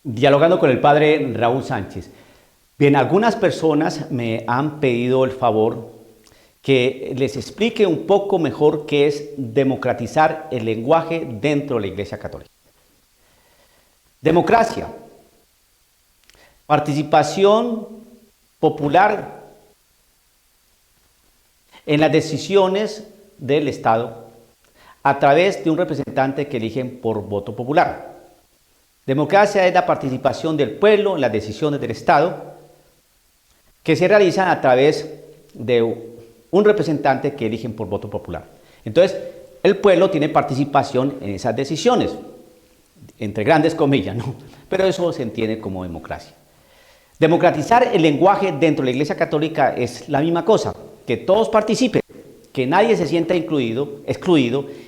Dialogando con el padre Raúl Sánchez. Bien, algunas personas me han pedido el favor que les explique un poco mejor qué es democratizar el lenguaje dentro de la Iglesia Católica. Democracia, participación popular en las decisiones del Estado a través de un representante que eligen por voto popular. Democracia es la participación del pueblo en las decisiones del Estado que se realizan a través de un representante que eligen por voto popular. Entonces, el pueblo tiene participación en esas decisiones, entre grandes comillas, ¿no? Pero eso se entiende como democracia. Democratizar el lenguaje dentro de la Iglesia Católica es la misma cosa, que todos participen, que nadie se sienta excluido,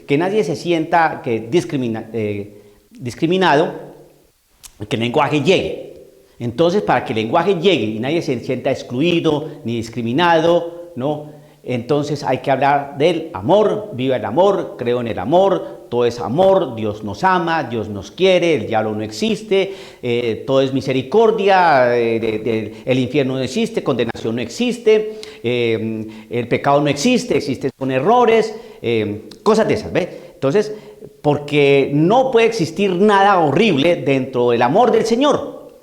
que nadie se sienta discriminado, que el lenguaje llegue. Entonces, para que el lenguaje llegue y nadie se sienta excluido ni discriminado, ¿no? Entonces hay que hablar del amor, viva el amor, creo en el amor, todo es amor, Dios nos ama, Dios nos quiere, el diablo no existe, todo es misericordia, el infierno no existe, condenación no existe, el pecado no existe, existe con errores, cosas de esas, ¿ves? Entonces, porque no puede existir nada horrible dentro del amor del Señor.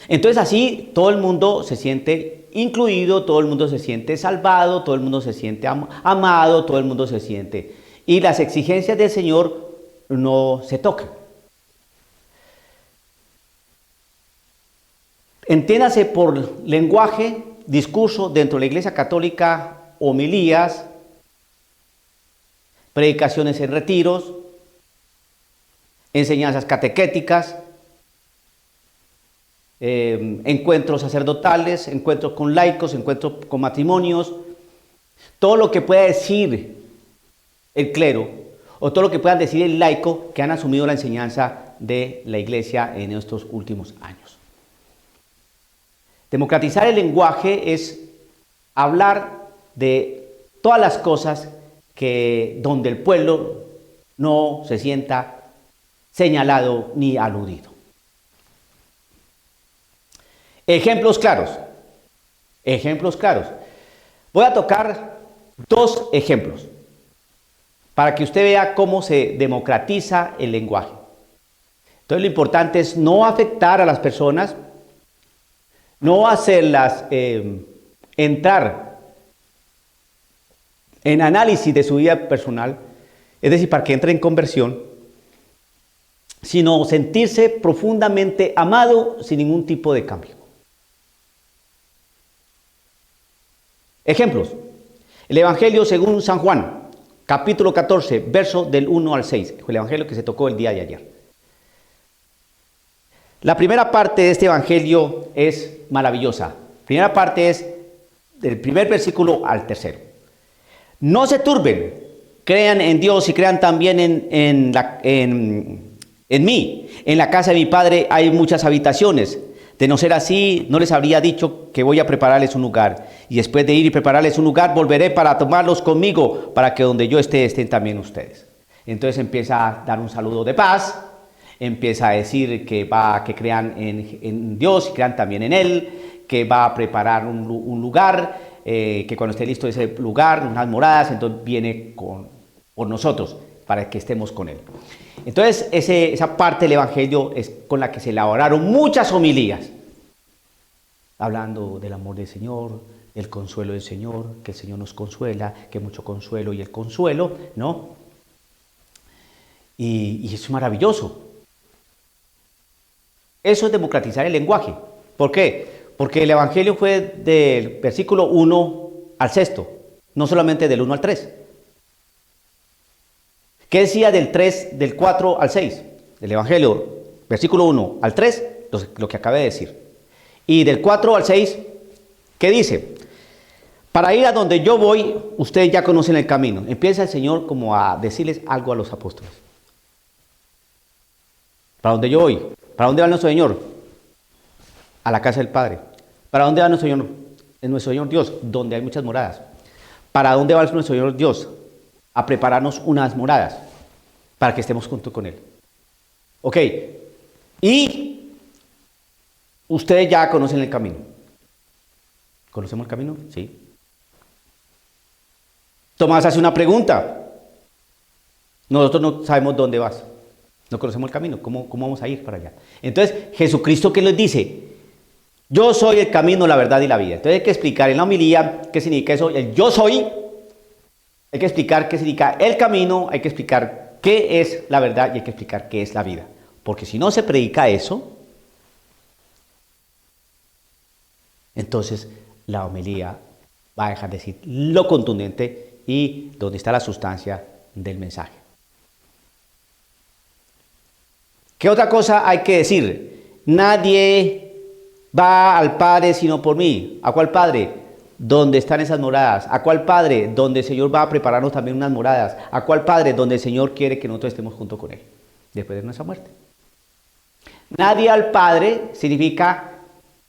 Entonces así todo el mundo se siente incluido, todo el mundo se siente salvado, todo el mundo se siente amado, todo el mundo se siente. Y las exigencias del Señor no se tocan. Entiéndase por lenguaje, discurso dentro de la Iglesia Católica, homilías, predicaciones en retiros, enseñanzas catequéticas, encuentros sacerdotales, encuentros con laicos, encuentros con matrimonios, todo lo que pueda decir el clero o todo lo que puedan decir el laico que han asumido la enseñanza de la Iglesia en estos últimos años. Democratizar el lenguaje es hablar de todas las cosas donde el pueblo no se sienta señalado ni aludido. Ejemplos claros. Ejemplos claros. Voy a tocar dos ejemplos para que usted vea cómo se democratiza el lenguaje. Entonces lo importante es no afectar a las personas, no hacerlas entrar en análisis de su vida personal, es decir, para que entre en conversión, sino sentirse profundamente amado sin ningún tipo de cambio. Ejemplos. El Evangelio según San Juan, capítulo 14, verso del 1 al 6, el Evangelio que se tocó el día de ayer. La primera parte de este Evangelio es maravillosa. La primera parte es del primer versículo al tercero. No se turben, crean en Dios y crean también en mí. En la casa de mi Padre hay muchas habitaciones. De no ser así, no les habría dicho que voy a prepararles un lugar. Y después de ir y prepararles un lugar, volveré para tomarlos conmigo, para que donde yo esté, estén también ustedes. Entonces empieza a dar un saludo de paz, empieza a decir que crean en Dios y crean también en Él, que va a preparar un lugar, que cuando esté listo ese lugar, unas moradas, entonces viene por nosotros, para que estemos con Él. Entonces, esa parte del Evangelio es con la que se elaboraron muchas homilías, hablando del amor del Señor, del consuelo del Señor, que el Señor nos consuela, que mucho consuelo y el consuelo, ¿no? Y eso es maravilloso. Eso es democratizar el lenguaje. ¿Por qué? Porque el Evangelio fue del versículo 1 al 6, no solamente del 1 al 3. ¿Qué decía del 4 al 6? Del Evangelio, versículo 1 al 3, lo que acabé de decir. Y del 4 al 6, ¿qué dice? Para ir a donde yo voy, ustedes ya conocen el camino. Empieza el Señor como a decirles algo a los apóstoles. ¿Para dónde yo voy? ¿Para dónde va nuestro Señor? A la casa del Padre. ¿Para dónde va nuestro Señor? Es nuestro Señor Dios, donde hay muchas moradas. ¿Para dónde va nuestro Señor Dios? A prepararnos unas moradas para que estemos junto con Él. Ok, Y ustedes ya conocen el camino. ¿Conocemos el camino? Sí. Tomás hace una pregunta. Nosotros no sabemos dónde vas. No conocemos el camino. ¿Cómo vamos a ir para allá? Entonces, Jesucristo, ¿qué les dice? Yo soy el camino, la verdad y la vida. Entonces hay que explicar en la homilía qué significa eso. El yo soy. Hay que explicar qué significa el camino. Hay que explicar qué es la verdad y hay que explicar qué es la vida. Porque si no se predica eso, entonces la homilía va a dejar de decir lo contundente y donde está la sustancia del mensaje. ¿Qué otra cosa hay que decir? Nadie va al Padre sino por mí. ¿A cuál Padre? Donde están esas moradas. ¿A cuál Padre? Donde el Señor va a prepararnos también unas moradas. ¿A cuál Padre? Donde el Señor quiere que nosotros estemos junto con Él, después de nuestra muerte. Nadie al Padre significa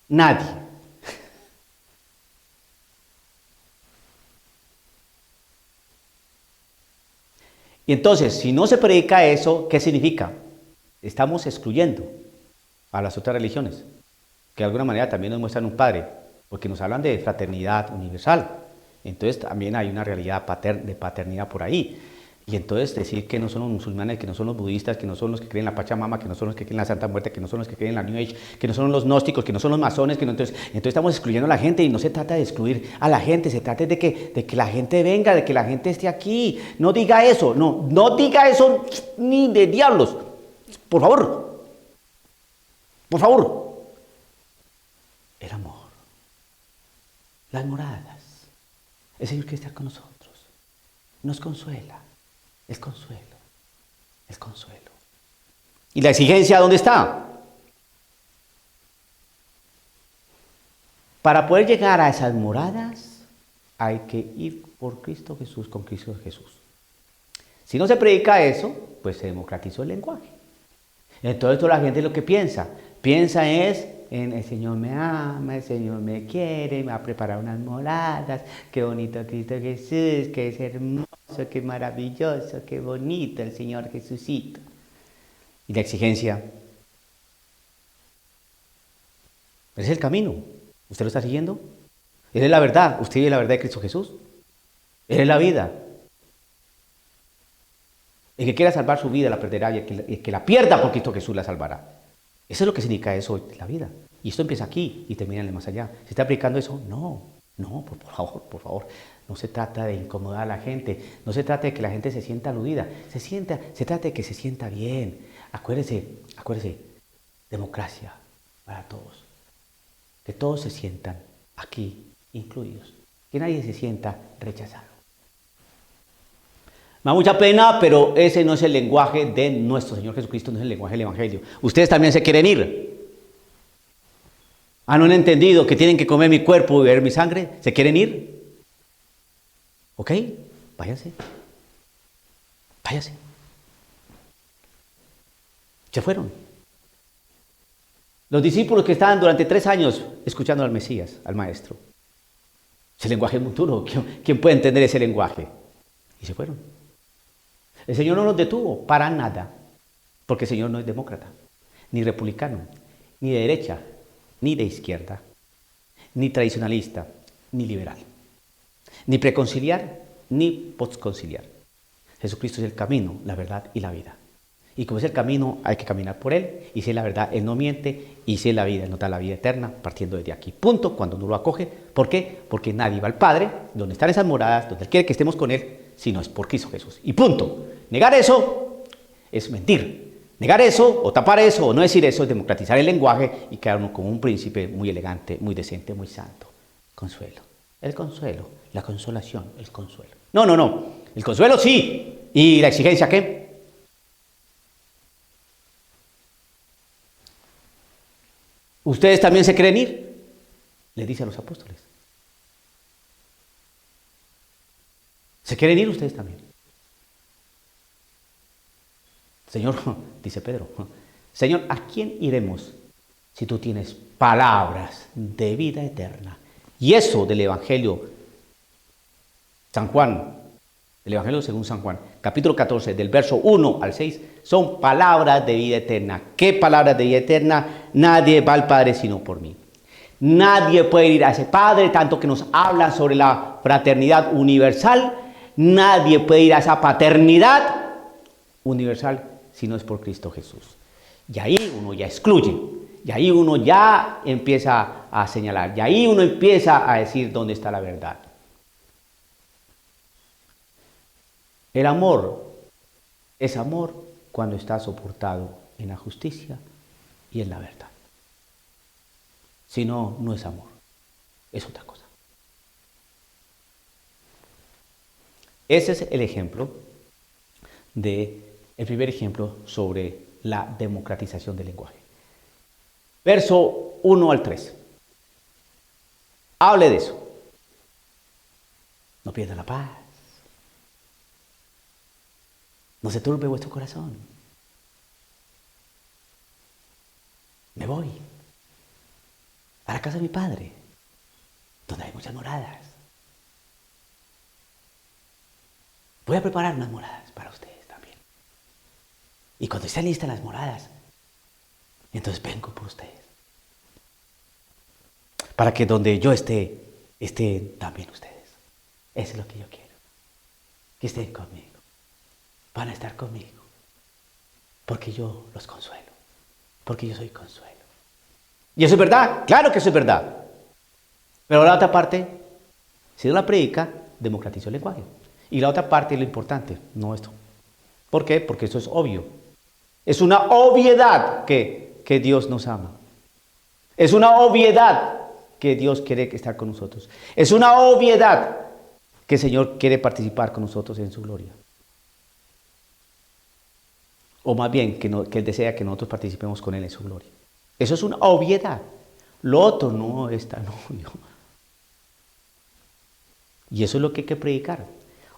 nadie. Y entonces, si no se predica eso, ¿qué significa? Estamos excluyendo a las otras religiones, que de alguna manera también nos muestran un Padre, porque nos hablan de fraternidad universal. Entonces también hay una realidad de paternidad por ahí. Y entonces decir que no son los musulmanes, que no son los budistas, que no son los que creen en la Pachamama, que no son los que creen en la Santa Muerte, que no son los que creen en la New Age, que no son los gnósticos, que no son los masones, que no, entonces estamos excluyendo a la gente y no se trata de excluir a la gente, se trata de que la gente venga, de que la gente esté aquí. No diga eso, no diga eso ni de diablos. Por favor. Por favor. El amor. Las moradas. El Señor quiere estar con nosotros. Nos consuela. Es consuelo. Es consuelo. ¿Y la exigencia dónde está? Para poder llegar a esas moradas hay que ir por Cristo Jesús, con Cristo Jesús. Si no se predica eso, pues se democratizó el lenguaje. Entonces toda la gente lo que piensa es en el Señor me ama, el Señor me quiere, me va a preparar unas moradas, qué bonito Cristo Jesús, que es hermoso, qué maravilloso, qué bonito el Señor Jesucito. Y la exigencia, ese es el camino, ¿usted lo está siguiendo? Esa es la verdad, usted vive la verdad de Cristo Jesús, esa es la vida. El que quiera salvar su vida la perderá y el que la pierda por Cristo Jesús la salvará. Eso es lo que significa eso, la vida. Y esto empieza aquí y termina en el más allá. ¿Se está aplicando eso? No, por favor. No se trata de incomodar a la gente. No se trata de que la gente se sienta aludida. Se trata de que se sienta bien. Acuérdese, democracia para todos. Que todos se sientan aquí incluidos. Que nadie se sienta rechazado. Me da mucha pena, pero ese no es el lenguaje de nuestro Señor Jesucristo, no es el lenguaje del Evangelio. Ustedes también se quieren ir. ¿No han entendido que tienen que comer mi cuerpo y beber mi sangre? ¿Se quieren ir? ¿Ok? Váyanse. Se fueron. Los discípulos que estaban durante 3 años escuchando al Mesías, al Maestro. Ese lenguaje es muy duro. ¿Quién puede entender ese lenguaje? Y se fueron. El Señor no nos detuvo para nada, porque el Señor no es demócrata, ni republicano, ni de derecha, ni de izquierda, ni tradicionalista, ni liberal, ni preconciliar, ni postconciliar. Jesucristo es el camino, la verdad y la vida. Y como es el camino, hay que caminar por Él, y si es la verdad, Él no miente, y si es la vida, Él nos da la vida eterna, partiendo desde aquí. Punto, cuando uno lo acoge. ¿Por qué? Porque nadie va al Padre, donde están esas moradas, donde Él quiere que estemos con Él, si no es por Cristo Jesús. Y punto. Negar eso es mentir. Negar eso, o tapar eso, o no decir eso, es democratizar el lenguaje y quedar uno como un príncipe muy elegante, muy decente, muy santo. Consuelo. El consuelo, la consolación, el consuelo. No. El consuelo sí. ¿Y la exigencia qué? ¿Ustedes también se quieren ir? Le dice a los apóstoles. ¿Se quieren ir ustedes también? Señor, dice Pedro, Señor, ¿a quién iremos si tú tienes palabras de vida eterna? Y eso del Evangelio, San Juan del Evangelio según San Juan, capítulo 14, del verso 1 al 6, son palabras de vida eterna. ¿Qué palabras de vida eterna? Nadie va al Padre sino por mí. Nadie puede ir a ese Padre, tanto que nos hablan sobre la fraternidad universal. Nadie puede ir a esa paternidad universal si no es por Cristo Jesús. Y ahí uno ya excluye, y ahí uno ya empieza a señalar, y ahí uno empieza a decir dónde está la verdad. El amor es amor cuando está soportado en la justicia y en la verdad. Si no, no es amor, es otra cosa. Ese es el ejemplo el primer ejemplo sobre la democratización del lenguaje. Verso 1 al 3. Hable de eso. No pierda la paz. No se turbe vuestro corazón. Me voy a la casa de mi padre, donde hay muchas moradas. Voy a preparar unas moradas para ustedes también. Y cuando estén listas las moradas, entonces vengo por ustedes. Para que donde yo esté, estén también ustedes. Eso es lo que yo quiero. Que estén conmigo. Van a estar conmigo. Porque yo los consuelo. Porque yo soy consuelo. ¿Y eso es verdad? Claro que eso es verdad. Pero la otra parte, si no la predica, democratizó el lenguaje. Y la otra parte es lo importante, no esto. ¿Por qué? Porque eso es obvio. Es una obviedad que Dios nos ama. Es una obviedad que Dios quiere estar con nosotros. Es una obviedad que el Señor quiere participar con nosotros en su gloria. O más bien, que Él desea que nosotros participemos con Él en su gloria. Eso es una obviedad. Lo otro no es tan obvio. Y eso es lo que hay que predicar.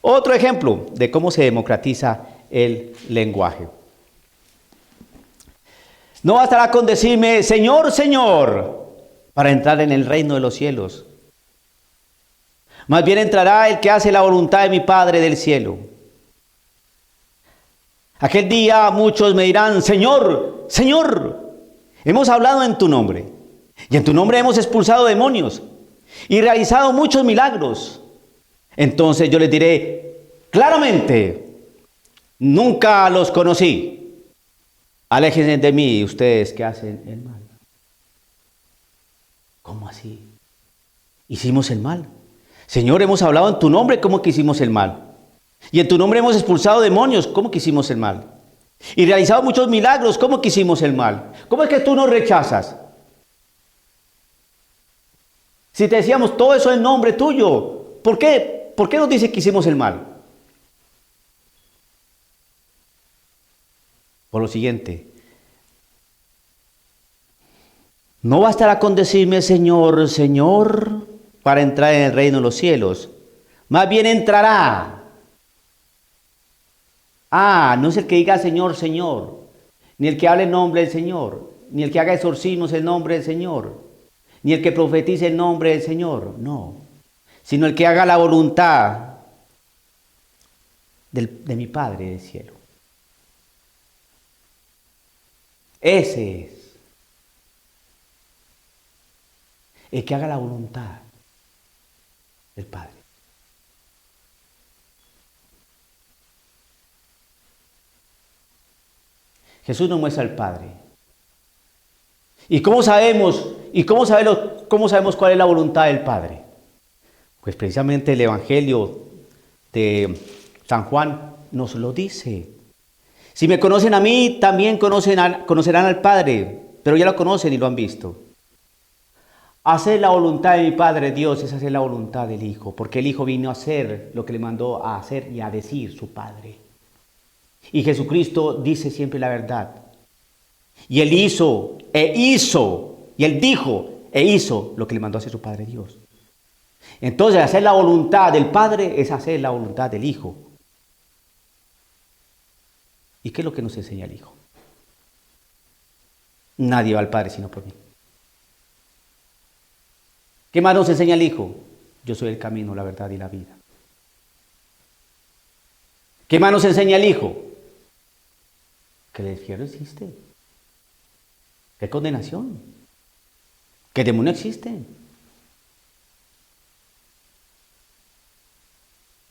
Otro ejemplo de cómo se democratiza el lenguaje. No bastará con decirme, Señor, Señor, para entrar en el reino de los cielos. Más bien entrará el que hace la voluntad de mi Padre del cielo. Aquel día muchos me dirán, Señor, Señor, hemos hablado en tu nombre, y en tu nombre hemos expulsado demonios, y realizado muchos milagros. Entonces yo les diré, claramente, nunca los conocí. Aléjense de mí, ustedes que hacen el mal. ¿Cómo así? ¿Hicimos el mal? Señor, hemos hablado en tu nombre, ¿cómo que hicimos el mal? Y en tu nombre hemos expulsado demonios, ¿cómo que hicimos el mal? Y realizado muchos milagros, ¿cómo que hicimos el mal? ¿Cómo es que tú nos rechazas? Si te decíamos todo eso en nombre tuyo, ¿por qué? ¿Por qué nos dice que hicimos el mal? Por lo siguiente, no bastará con decirme Señor, Señor, para entrar en el reino de los cielos. Más bien entrará. No es el que diga Señor, Señor, ni el que hable en nombre del Señor, ni el que haga exorcismos en nombre del Señor, ni el que profetice en nombre del Señor, no, sino el que haga la voluntad de mi Padre del cielo. Ese es el que haga la voluntad del Padre. Jesús nos muestra al Padre. ¿Y cómo sabemos? ¿Cómo sabemos cuál es la voluntad del Padre? Pues precisamente el Evangelio de San Juan nos lo dice. Si me conocen a mí, también conocerán al Padre, pero ya lo conocen y lo han visto. Hacer la voluntad de mi Padre Dios es hacer la voluntad del Hijo, porque el Hijo vino a hacer lo que le mandó a hacer y a decir su Padre. Y Jesucristo dice siempre la verdad. Y Él hizo, y Él dijo, hizo lo que le mandó a hacer su Padre Dios. Entonces, hacer la voluntad del Padre es hacer la voluntad del Hijo. ¿Y qué es lo que nos enseña el Hijo? Nadie va al Padre sino por mí. ¿Qué más nos enseña el Hijo? Yo soy el camino, la verdad y la vida. ¿Qué más nos enseña el Hijo? Que el infierno existe. Que hay condenación. Que el demonio existe.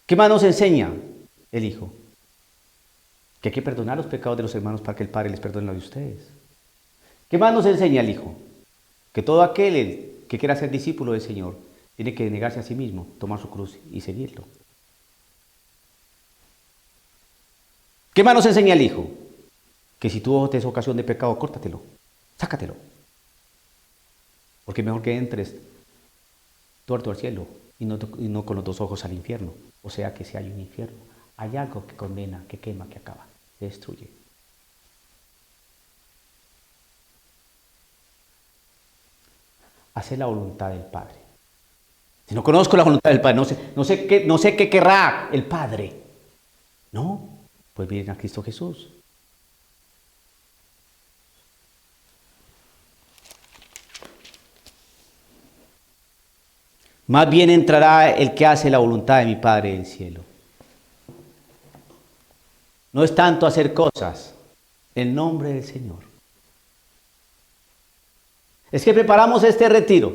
¿Qué más nos enseña el Hijo? Que hay que perdonar los pecados de los hermanos para que el Padre les perdone los de ustedes. ¿Qué más nos enseña el Hijo? Que todo aquel que quiera ser discípulo del Señor tiene que negarse a sí mismo, tomar su cruz y seguirlo. ¿Qué más nos enseña el Hijo? Que si tú tienes ocasión de pecado, córtatelo, sácatelo. Porque es mejor que entres tuerto al cielo y no con los dos ojos al infierno. O sea que si hay un infierno, hay algo que condena, que quema, que acaba, que destruye. Hacer la voluntad del Padre. Si no conozco la voluntad del Padre, no sé qué querrá el Padre. No, pues vienen a Cristo Jesús. Más bien entrará el que hace la voluntad de mi Padre del cielo. No es tanto hacer cosas en nombre del Señor. Es que preparamos este retiro.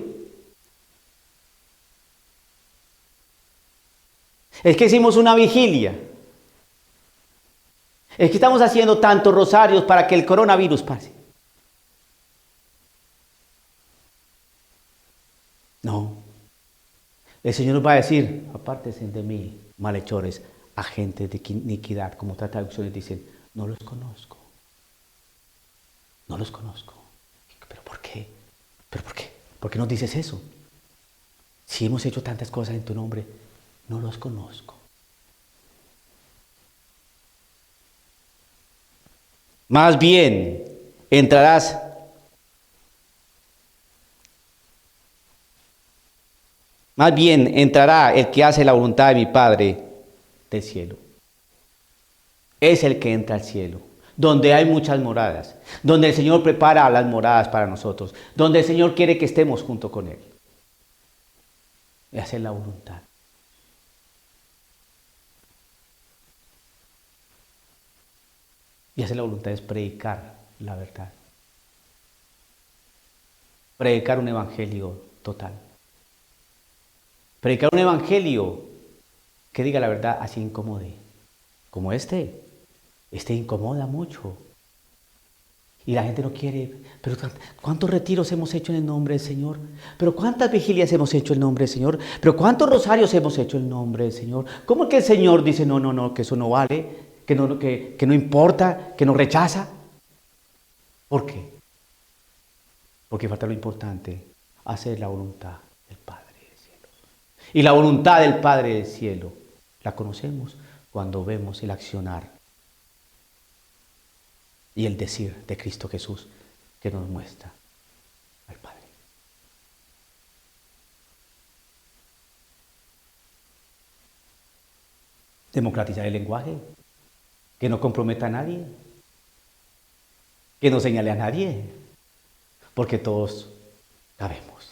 Es que hicimos una vigilia. Es que estamos haciendo tantos rosarios para que el coronavirus pase. No. El Señor nos va a decir, apártense de mí, malhechores, agentes de iniquidad, como otras traducciones dicen, no los conozco. No los conozco. ¿Pero por qué? ¿Pero por qué? ¿Por qué nos dices eso? Si hemos hecho tantas cosas en tu nombre, no los conozco. Más bien, entrará el que hace la voluntad de mi Padre del cielo. Es el que entra al cielo, donde hay muchas moradas, donde el Señor prepara las moradas para nosotros, donde el Señor quiere que estemos junto con Él. Y hacer la voluntad. Y hacer la voluntad es predicar la verdad. Predicar un evangelio total. Predicar un evangelio que diga la verdad así incomode. Como este incomoda mucho. Y la gente no quiere. Pero ¿cuántos retiros hemos hecho en el nombre del Señor? ¿Pero cuántas vigilias hemos hecho en el nombre del Señor? ¿Pero cuántos rosarios hemos hecho en el nombre del Señor? ¿Cómo es que el Señor dice no, que eso no vale? Que no importa, que nos rechaza. ¿Por qué? Porque falta lo importante, hacer la voluntad del Padre del cielo. Y la voluntad del Padre del cielo la conocemos cuando vemos el accionar y el decir de Cristo Jesús que nos muestra al Padre. Democratizar el lenguaje, que no comprometa a nadie, que no señale a nadie, porque todos cabemos.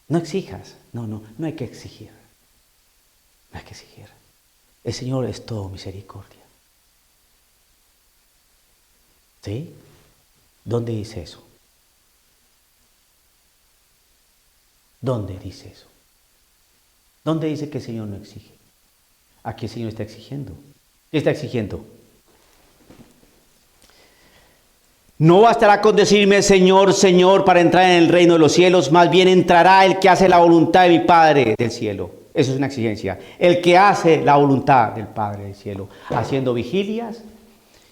No exijas, no hay que exigir. No hay que exigir. El Señor es todo misericordia. ¿Sí? ¿Dónde dice eso? ¿Dónde dice eso? ¿Dónde dice que el Señor no exige? Aquí el Señor está exigiendo. ¿Qué está exigiendo? No bastará con decirme Señor, Señor para entrar en el reino de los cielos, más bien entrará el que hace la voluntad de mi Padre del cielo. Eso es una exigencia. El que hace la voluntad del Padre del cielo, haciendo vigilias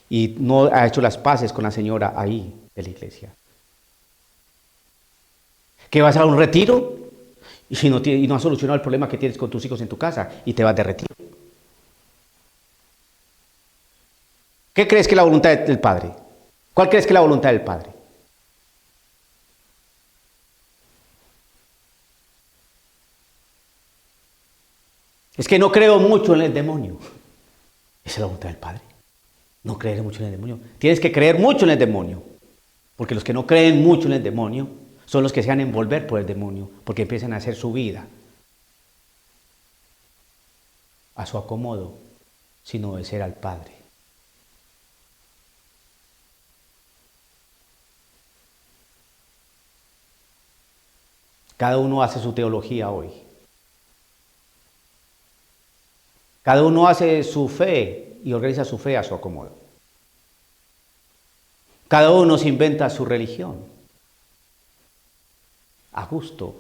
y no ha hecho las paces con la señora ahí de la iglesia. ¿Que vas a un retiro? Y no has solucionado el problema que tienes con tus hijos en tu casa y te vas de retiro. ¿Qué crees que es la voluntad del Padre? ¿Cuál crees que es la voluntad del Padre? Es que no creo mucho en el demonio. Esa es la voluntad del Padre. No creer mucho en el demonio. Tienes que creer mucho en el demonio. Porque los que no creen mucho en el demonio son los que se van a envolver por el demonio. Porque empiezan a hacer su vida. a su acomodo, sino obedecer al Padre. Cada uno hace su teología hoy. Cada uno hace su fe y organiza su fe a su acomodo. Cada uno se inventa su religión a gusto,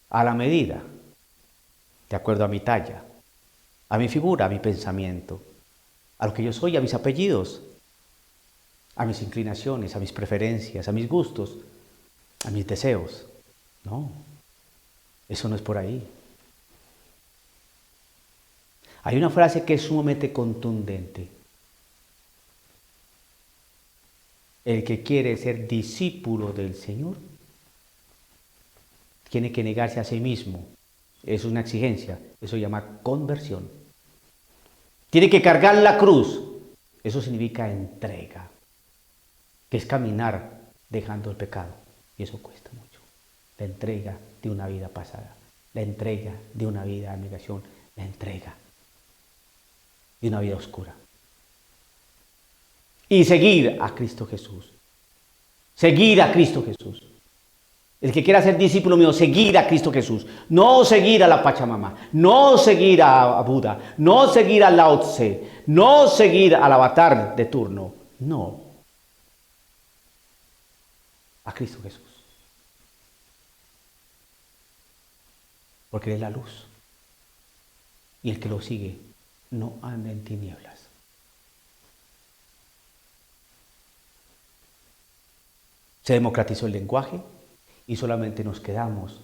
a la medida, de acuerdo a mi talla, a mi figura, a mi pensamiento, a lo que yo soy, a mis apellidos, a mis inclinaciones, a mis preferencias, a mis gustos, a mis deseos. No, eso no es por ahí. Hay una frase que es sumamente contundente. El que quiere ser discípulo del Señor tiene que negarse a sí mismo. Es una exigencia. Eso se llama conversión. Tiene que cargar la cruz. Eso significa entrega, que es caminar dejando el pecado. Y eso cuesta mucho. La entrega de una vida pasada. La entrega de una vida de abnegación. La entrega de una vida oscura. Y seguir a Cristo Jesús. Seguir a Cristo Jesús. El que quiera ser discípulo mío, seguir a Cristo Jesús. No seguir a la Pachamama. No seguir a Buda. No seguir a Lao Tse. No seguir al avatar de turno. No. A Cristo Jesús. Porque Él es la luz. Y el que lo sigue no anda en tinieblas. Se democratizó el lenguaje y solamente nos quedamos,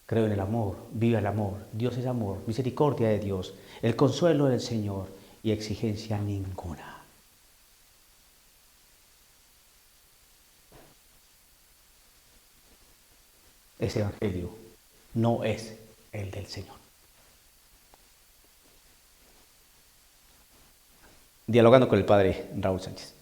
creo en el amor, viva el amor, Dios es amor, misericordia de Dios, el consuelo del Señor y exigencia ninguna. Ese evangelio no es el del Señor. Dialogando con el Padre Raúl Sánchez.